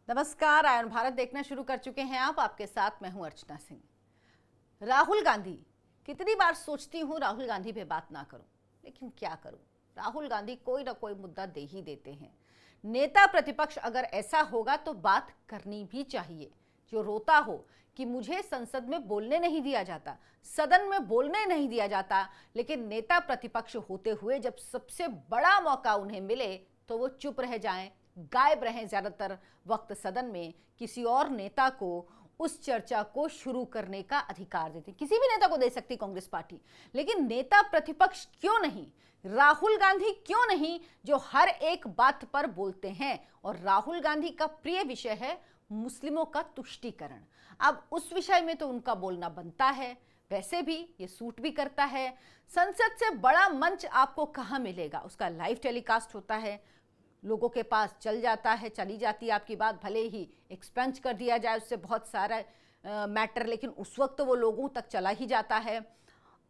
नमस्कार, आयन भारत देखना शुरू कर चुके हैं आप। आपके साथ मैं हूं अर्चना सिंह। राहुल गांधी, कितनी बार सोचती हूं राहुल गांधी पे बात ना करूं, लेकिन क्या करूं, राहुल गांधी कोई ना कोई मुद्दा दे ही देते हैं। नेता प्रतिपक्ष अगर ऐसा होगा तो बात करनी भी चाहिए। जो रोता हो कि मुझे संसद में बोलने नहीं दिया जाता, सदन में बोलने नहीं दिया जाता, लेकिन नेता प्रतिपक्ष होते हुए जब सबसे बड़ा मौका उन्हें मिले तो वो चुप रह जाएं, गायब रहें ज्यादातर वक्त सदन में, किसी और नेता को उस चर्चा को शुरू करने का अधिकार देते। किसी भी नेता को दे सकती कांग्रेस पार्टी, लेकिन नेता प्रतिपक्ष क्यों नहीं, राहुल गांधी क्यों नहीं, जो हर एक बात पर बोलते हैं। और राहुल गांधी का प्रिय विषय है मुस्लिमों का तुष्टीकरण। अब उस विषय में तो उनका बोलना बनता है, वैसे भी ये सूट भी करता है। संसद से बड़ा मंच आपको कहां मिलेगा, उसका लाइव टेलीकास्ट होता है, लोगों के पास चल जाता है, चली जाती है आपकी बात, भले ही एक्सपेंज कर दिया जाए उससे बहुत सारा मैटर, लेकिन उस वक्त तो वो लोगों तक चला ही जाता है।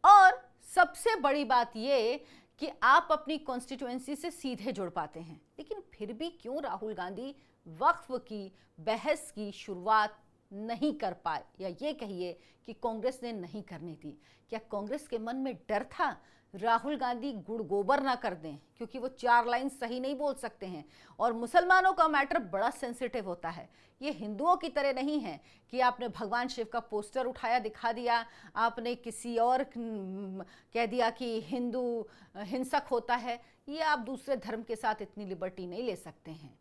और सबसे बड़ी बात ये कि आप अपनी कॉन्स्टिट्यूएंसी से सीधे जुड़ पाते हैं। लेकिन फिर भी क्यों राहुल गांधी वक्फ की बहस की शुरुआत नहीं कर पाए, या ये कहिए कि कांग्रेस ने नहीं करने दी। क्या कांग्रेस के मन में डर था राहुल गांधी गुड़ गोबर ना कर दें, क्योंकि वो 4 लाइन सही नहीं बोल सकते हैं। और मुसलमानों का मैटर बड़ा सेंसिटिव होता है, ये हिंदुओं की तरह नहीं है कि आपने भगवान शिव का पोस्टर उठाया दिखा दिया, आपने किसी और कह दिया कि हिंदू हिंसक होता है। ये आप दूसरे धर्म के साथ इतनी लिबर्टी नहीं ले सकते हैं।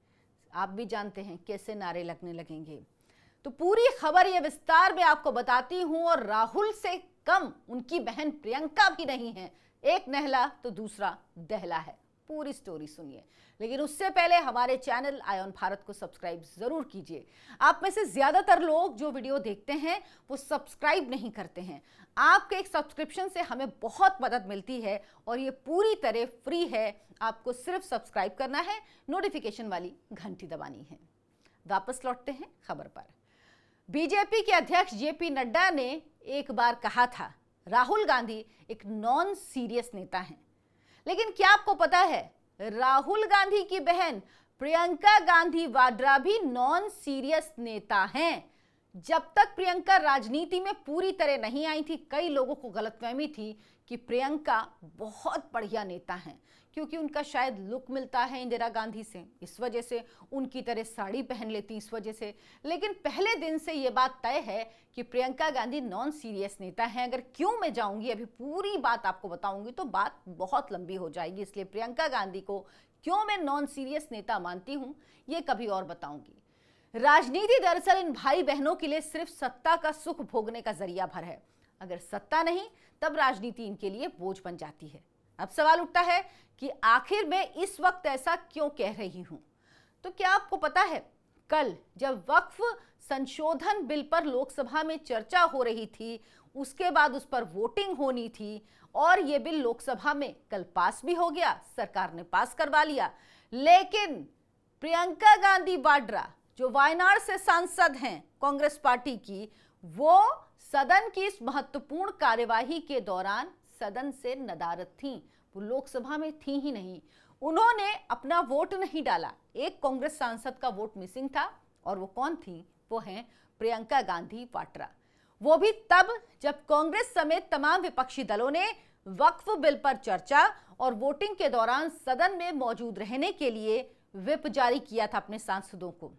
आप भी जानते हैं कैसे नारे लगने लगेंगे। तो पूरी खबर ये विस्तार में आपको बताती हूं। और राहुल से कम उनकी बहन प्रियंका भी नहीं है, एक नहला तो दूसरा दहला है। पूरी स्टोरी सुनिए, लेकिन उससे पहले हमारे चैनल आयन भारत को सब्सक्राइब जरूर कीजिए। आप में से ज्यादातर लोग जो वीडियो देखते हैं वो सब्सक्राइब नहीं करते हैं। आपके एक सब्सक्रिप्शन से हमें बहुत मदद मिलती है और ये पूरी तरह फ्री है। आपको सिर्फ सब्सक्राइब करना है, नोटिफिकेशन वाली घंटी दबानी है। वापस लौटते हैं खबर पर। बीजेपी के अध्यक्ष जेपी नड्डा ने एक बार कहा था राहुल गांधी एक नॉन सीरियस नेता हैं। लेकिन क्या आपको पता है राहुल गांधी की बहन प्रियंका गांधी वाड्रा भी नॉन सीरियस नेता हैं। जब तक प्रियंका राजनीति में पूरी तरह नहीं आई थी, कई लोगों को गलतफहमी थी कि प्रियंका बहुत बढ़िया नेता हैं, क्योंकि उनका शायद लुक मिलता है इंदिरा गांधी से, इस वजह से उनकी तरह साड़ी पहन लेती इस वजह से। लेकिन पहले दिन से ये बात तय है कि प्रियंका गांधी नॉन सीरियस नेता हैं। अगर क्यों मैं जाऊंगी, अभी पूरी बात आपको बताऊंगी तो बात बहुत लंबी हो जाएगी, इसलिए प्रियंका गांधी को क्यों मैं नॉन सीरियस नेता मानती हूं ये कभी और बताऊंगी। राजनीति दरअसल इन भाई बहनों के लिए सिर्फ सत्ता का सुख भोगने का जरिया भर है। अगर सत्ता नहीं तब राजनीति इनके लिए बोझ बन जाती है। अब सवाल उठता है कि आखिर मैं इस वक्त ऐसा क्यों कह रही हूं। तो क्या आपको पता है कल जब वक्फ संशोधन बिल पर लोकसभा में चर्चा हो रही थी, उसके बाद उस पर वोटिंग होनी थी और यह बिल लोकसभा में कल पास भी हो गया, सरकार ने पास करवा लिया। लेकिन प्रियंका गांधी वाड्रा जो वायनाड से सांसद हैं कांग्रेस पार्टी की, वो सदन की इस महत्वपूर्ण कार्यवाही के दौरान सदन से नदारद थीं। वो लोकसभा में थी ही नहीं, उन्होंने अपना वोट नहीं डाला। एक कांग्रेस सांसद का वोट मिसिंग था, और वो कौन थी, वो हैं प्रियंका गांधी वाड्रा। वो भी तब जब कांग्रेस समेत तमाम विपक्षी दलों ने वक्फ बिल पर चर्चा और वोटिंग के दौरान सदन में मौजूद रहने के लिए व्हिप जारी किया था अपने सांसदों को।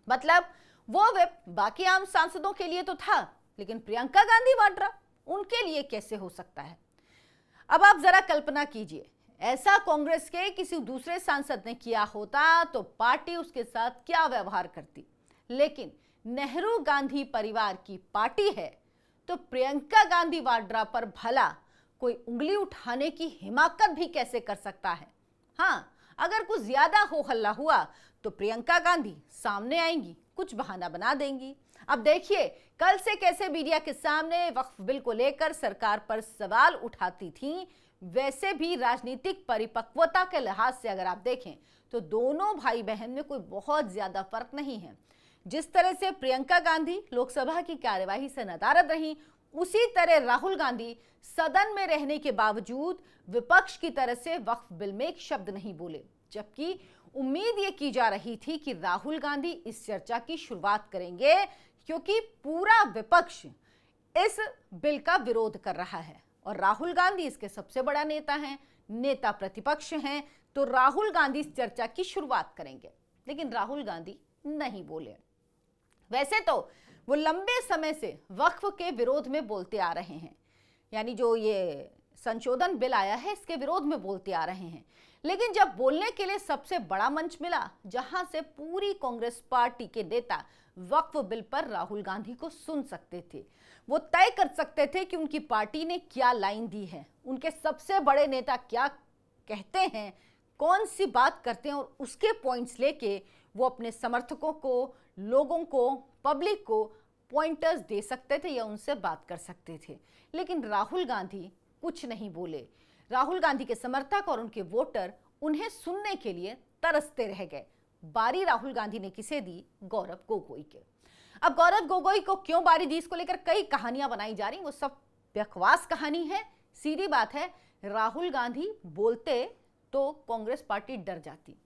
मतलब वो व्हिप बाकी आम सांसदों के लिए तो था, लेकिन प्रियंका गांधी वाड्रा उनके लिए कैसे हो सकता है। अब आप जरा कल्पना कीजिए, ऐसा कांग्रेस के किसी दूसरे सांसद ने किया होता तो पार्टी उसके साथ क्या व्यवहार करती। लेकिन नेहरू गांधी परिवार की पार्टी है, तो प्रियंका गांधी वाड्रा पर भला कोई उंगली उठाने की हिमाकत भी कैसे कर सकता है। हाँ, अगर कुछ ज्यादा हो हल्ला हुआ तो प्रियंका गांधी सामने आएंगी, कुछ बहाना बना देंगी। अब देखिए कल से कैसे मीडिया के सामने वक्फ बिल को लेकर सरकार पर सवाल उठाती थीं, वैसे भी राजनीतिक परिपक्वता के लिहाज से अगर आप देखें तो दोनों भाई बहन में कोई बहुत ज्यादा फर्क नहीं है। जिस तरह से प्रियंका गांधी लोकसभा की कार्यवाही से नदारद रहीं, उसी तरह राहुल गांधी सदन में रहने के बावजूद विपक्ष की तरह से वक्फ बिल में एक शब्द नहीं बोले, जबकि उम्मीद ये की जा रही थी कि राहुल गांधी इस चर्चा की शुरुआत करेंगे, क्योंकि पूरा विपक्ष इस बिल का विरोध कर रहा है और राहुल गांधी इसके सबसे बड़ा नेता हैं, नेता प्रतिपक्ष हैं, तो राहुल गांधी इस चर्चा की शुरुआत करेंगे। लेकिन राहुल गांधी नहीं बोले। वैसे तो वो लंबे समय से वक्फ के विरोध में बोलते आ रहे हैं, यानी जो ये संशोधन बिल आया है इसके विरोध में बोलते आ रहे हैं। लेकिन जब बोलने के लिए सबसे बड़ा मंच मिला, जहां से पूरी कांग्रेस पार्टी के नेता वक्फ बिल पर राहुल गांधी को सुन सकते थे, वो तय कर सकते थे कि उनकी पार्टी ने क्या लाइन दी है, उनके सबसे बड़े नेता क्या कहते हैं, कौन सी बात करते हैं, और उसके पॉइंट्स लेके वो अपने समर्थकों को, लोगों को, पब्लिक को पॉइंटर्स दे सकते थे या उनसे बात कर सकते थे। लेकिन राहुल गांधी कुछ नहीं बोले। राहुल गांधी के समर्थक और उनके वोटर उन्हें सुनने के लिए तरसते रह गए। बारी राहुल गांधी ने किसे दी? गौरव गोगोई के। अब गौरव गोगोई को क्यों बारी दी, इसको लेकर कई कहानियां बनाई जा रही, वो सब बकवास कहानी है। सीधी बात है, राहुल गांधी बोलते तो कांग्रेस पार्टी डर जाती।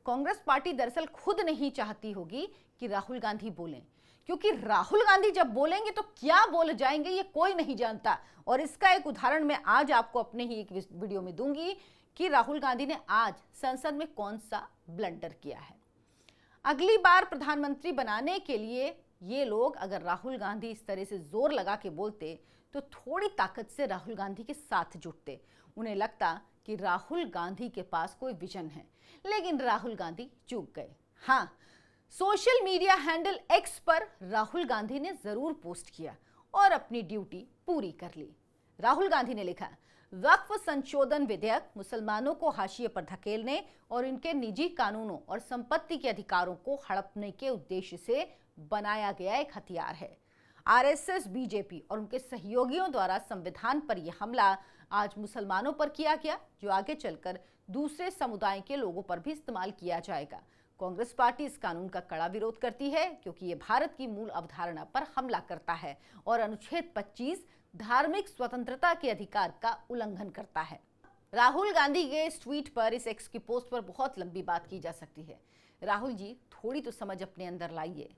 कांग्रेस पार्टी दरअसल खुद नहीं चाहती होगी कि राहुल गांधी बोलें, क्योंकि राहुल गांधी जब बोलेंगे तो क्या बोल जाएंगे ये कोई नहीं जानता। और इसका एक उदाहरण मैं आज आपको अपने ही एक वीडियो में दूंगी कि राहुल गांधी ने आज संसद में कौन सा ब्लंडर किया है। अगली बार प्रधानमंत्री बनाने के लिए ये लोग अगर राहुल गांधी इस तरह से जोर लगा के बोलते तो थोड़ी ताकत से राहुल गांधी के साथ जुटते। उन्हें लगता कि राहुल गांधी के पास कोई विजन है, लेकिन राहुल गांधी चूक गए। हाँ, सोशल मीडिया हैंडल एक्स पर राहुल गांधी ने जरूर पोस्ट किया और अपनी ड्यूटी पूरी कर ली। राहुल गांधी ने लिखा, वक्फ संशोधन विधेयक मुसलमानों को हाशिए पर धकेलने और इनके निजी कानूनों और संपत्ति के अधिकारों को हड़पने के उद्देश्य से बनाया गया एक हथियार है। आरएसएस, बीजेपी और उनके सहयोगियों द्वारा संविधान पर यह हमला आज मुसलमानों पर किया गया, जो आगे चलकर दूसरे समुदाय के लोगों पर भी इस्तेमाल किया जाएगा। कांग्रेस पार्टी इस कानून का कड़ा विरोध करती है, क्योंकि ये भारत की मूल अवधारणा पर हमला करता है और अनुच्छेद 25 धार्मिक स्वतंत्रता के अधिकार का उल्लंघन करता है। राहुल गांधी के इस ट्वीट पर, इस एक्स की पोस्ट पर बहुत लंबी बात की जा सकती है। राहुल जी, थोड़ी तो समझ अपने अंदर लाइए।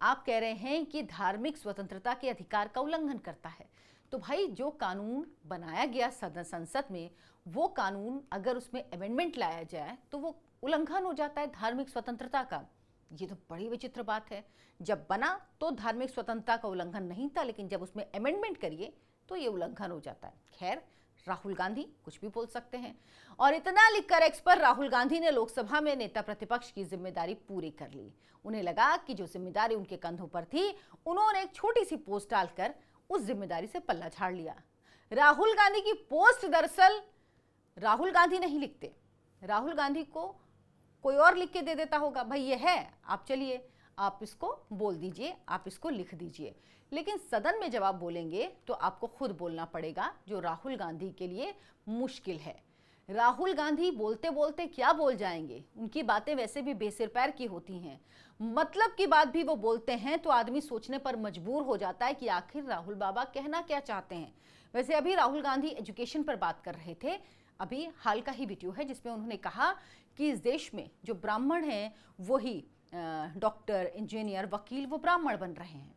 आप कह रहे हैं कि धार्मिक स्वतंत्रता के अधिकार का उल्लंघन करता है, तो भाई जो कानून बनाया गया संसद में, वो कानून अगर उसमें अमेंडमेंट लाया जाए तो वो उल्लंघन हो जाता है धार्मिक स्वतंत्रता का। ये तो बड़ी विचित्र बात है। जब बना तो धार्मिक स्वतंत्रता का उल्लंघन नहीं था, लेकिन जब उसमें अमेंडमेंट करिए तो ये उल्लंघन हो जाता है। खैर, राहुल गांधी कुछ भी बोल सकते हैं। और इतना लिखकर एक्स पर राहुल गांधी ने लोकसभा में नेता प्रतिपक्ष की जिम्मेदारी पूरी कर ली। उन्हें लगा कि जो जिम्मेदारी उनके कंधों पर थी, उन्होंने एक छोटी सी पोस्ट डालकर उस जिम्मेदारी से पल्ला झाड़ लिया। राहुल गांधी की पोस्ट दरअसल राहुल गांधी नहीं लिखते, राहुल गांधी को कोई और लिख के दे देता होगा, भाई ये है, आप चलिए आप इसको बोल दीजिए, आप इसको लिख दीजिए। लेकिन सदन में जब आप बोलेंगे तो आपको खुद बोलना पड़ेगा, जो राहुल गांधी के लिए मुश्किल है। राहुल गांधी बोलते बोलते क्या बोल जाएंगे, उनकी बातें वैसे भी बेसिर पैर की होती हैं, मतलब की बात भी वो बोलते हैं, तो आदमी सोचने पर मजबूर हो जाता है कि आखिर राहुल बाबा कहना क्या चाहते हैं। वैसे अभी राहुल गांधी एजुकेशन पर बात कर रहे थे, अभी हाल का ही वीडियो है जिसमें उन्होंने कहा कि इस देश में जो ब्राह्मण हैं वही डॉक्टर, इंजीनियर, वकील, वो ब्राह्मण बन रहे हैं।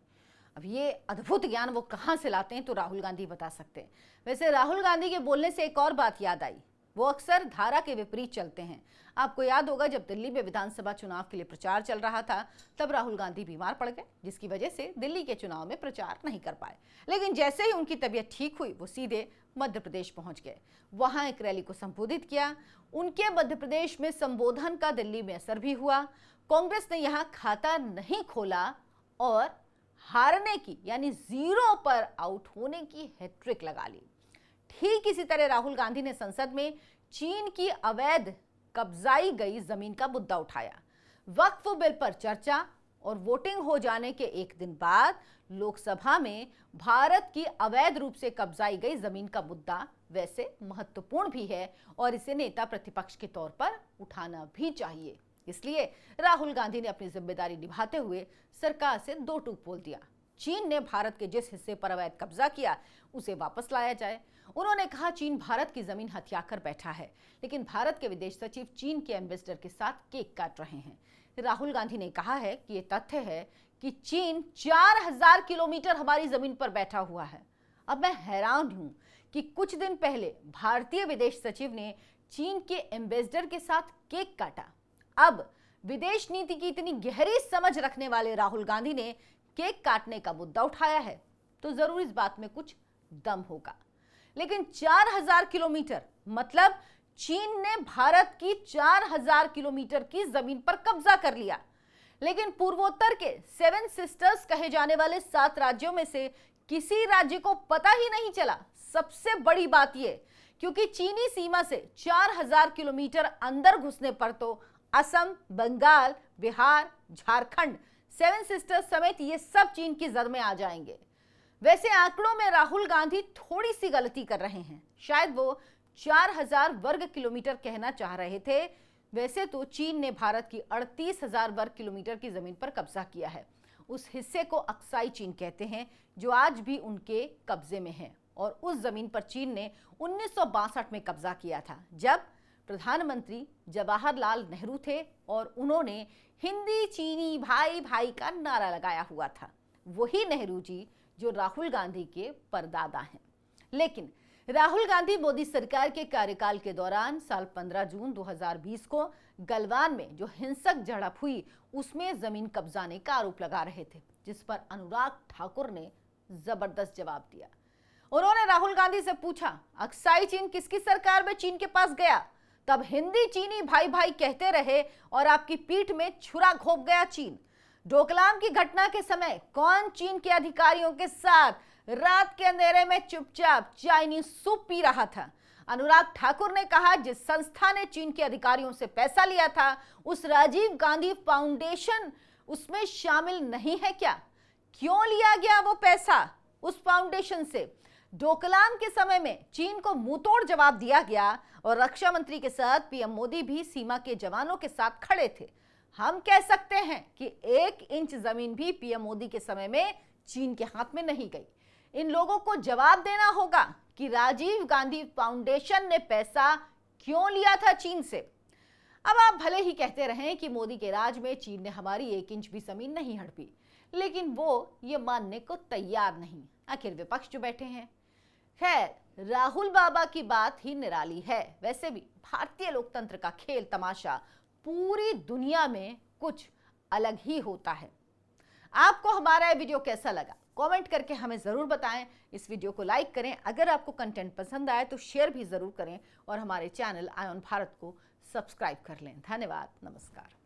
अब ये अद्भुत ज्ञान वो कहाँ से लाते हैं तो राहुल गांधी बता सकते हैं। वैसे राहुल गांधी के बोलने से एक और बात याद आई, वो अक्सर धारा के विपरीत चलते हैं। आपको याद होगा जब दिल्ली में विधानसभा चुनाव के लिए प्रचार चल रहा था, तब राहुल गांधी बीमार पड़ गए, जिसकी वजह से दिल्ली के चुनाव में प्रचार नहीं कर पाए। लेकिन जैसे ही उनकी तबीयत ठीक हुई, वो सीधे मध्य प्रदेश पहुंच गए, वहां एक रैली को संबोधित किया। उनके मध्य प्रदेश में संबोधन का दिल्ली में असर भी हुआ। कांग्रेस ने यहां खाता नहीं खोला और हारने की, यानी 0 पर आउट होने की हैट्रिक लगा ली। ठीक इसी तरह राहुल गांधी ने संसद में चीन की अवैध कब्जाई गई जमीन का मुद्दा उठाया। वक्फ बिल पर चर्चा और वोटिंग हो जाने के एक दिन बाद लोकसभा में भारत की अवैध रूप से कब्जाई गई जमीन का मुद्दा वैसे महत्वपूर्ण भी है और इसे नेता प्रतिपक्ष के तौर पर उठाना भी चाहिए। इसलिए राहुल गांधी ने अपनी जिम्मेदारी निभाते हुए सरकार से 2 टूक बोल दिया। चीन ने भारत के जिस हिस्से पर अवैध कब्जा किया उसे वापस लाया जाए। उन्होंने कहा चीन भारत की जमीन हथिया कर बैठा है, लेकिन भारत के विदेश सचिव चीन के एम्बेसडर के साथ केक काट रहे हैं। राहुल गांधी ने कहा है कि ये तथ्य है कि चीन 4000 किलोमीटर हमारी जमीन पर बैठा हुआ है। अब मैं हैरान हूं कि कुछ दिन पहले भारतीय विदेश सचिव ने चीन के एम्बेसडर के साथ केक काटा। अब विदेश नीति की इतनी गहरी समझ रखने वाले राहुल गांधी ने केक काटने का मुद्दा उठाया है, तो जरूर इस बात में कुछ दम होगा। लेकिन 4000 किलोमीटर मतलब चीन ने भारत की 4000 किलोमीटर की जमीन पर कब्जा कर लिया। लेकिन पूर्वोत्तर के 7 सिस्टर्स कहे जाने वाले 7 राज्यों में से किसी राज्य को पता ही नहीं चला। सबसे बड़ी बात यह, क्योंकि चीनी सीमा से 4000 किलोमीटर अंदर घुसने पर तो असम, बंगाल, बिहार, झारखंड, 7 सिस्टर्स समेत ये सब चीन की जद में आ जाएंगे। वैसे आंकड़ों में राहुल गांधी थोड़ी सी गलती कर रहे हैं। शायद वो 4000 वर्ग किलोमीटर कहना चाह रहे थे। वैसे तो चीन ने भारत की 38000 वर्ग किलोमीटर की जमीन पर कब्जा किया है। उस हिस्से को अक्साई चीन कहते हैं, जो आज भी उनके कब्जे में है। और उस जमीन पर चीन ने 1962 में कब्जा किया था, जब प्रधानमंत्री जवाहरलाल नेहरू थे और उन्होंने हिंदी चीनी भाई भाई का नारा लगाया हुआ था। वही नेहरू जी जो राहुल गांधी के परदादा हैं। लेकिन राहुल गांधी मोदी सरकार के कार्यकाल के दौरान साल 15 जून 2020 को गलवान में जो हिंसक झड़प हुई उसमें जमीन कब्जाने का आरोप लगा रहे थे, जिस पर अनुराग ठाकुर ने जबरदस्त जवाब दिया। उन्होंने राहुल गांधी से पूछा, अक्साई चीन किसकी सरकार में चीन के पास गया? तब हिंदी चीनी भाई भाई कहते रहे और आपकी पीठ में छुरा घोंप गया चीन। डोकलाम की घटना के समय कौन चीन के अधिकारियों के साथ रात के अंधेरे में चुपचाप चाइनीज सूप पी रहा था? अनुराग ठाकुर ने कहा, जिस संस्था ने चीन के अधिकारियों से पैसा लिया था उस राजीव गांधी फाउंडेशन उसमें शामिल नहीं है क्या? क्यों लिया गया वो पैसा उस फाउंडेशन से? डोकलाम के समय में चीन को मुंहतोड़ जवाब दिया गया और रक्षा मंत्री के साथ पीएम मोदी भी सीमा के जवानों के साथ खड़े थे। हम कह सकते हैं कि 1 इंच जमीन भी पीएम मोदी के समय में चीन के हाथ में नहीं गई। इन लोगों को जवाब देना होगा कि राजीव गांधी फाउंडेशन ने पैसा क्यों लिया था चीन से। अब आप भले ही कहते रहें कि मोदी के राज में चीन ने हमारी 1 इंच भी जमीन नहीं हड़पी, लेकिन वो ये मानने को तैयार नहीं। आखिर विपक्ष जो बैठे हैं। खैर, राहुल बाबा की बात ही निराली है। वैसे भी भारतीय लोकतंत्र का खेल तमाशा पूरी दुनिया में कुछ अलग ही होता है। आपको हमारा ये वीडियो कैसा लगा कमेंट करके हमें जरूर बताएं। इस वीडियो को लाइक करें, अगर आपको कंटेंट पसंद आए तो शेयर भी जरूर करें और हमारे चैनल आयन भारत को सब्सक्राइब कर लें। धन्यवाद, नमस्कार।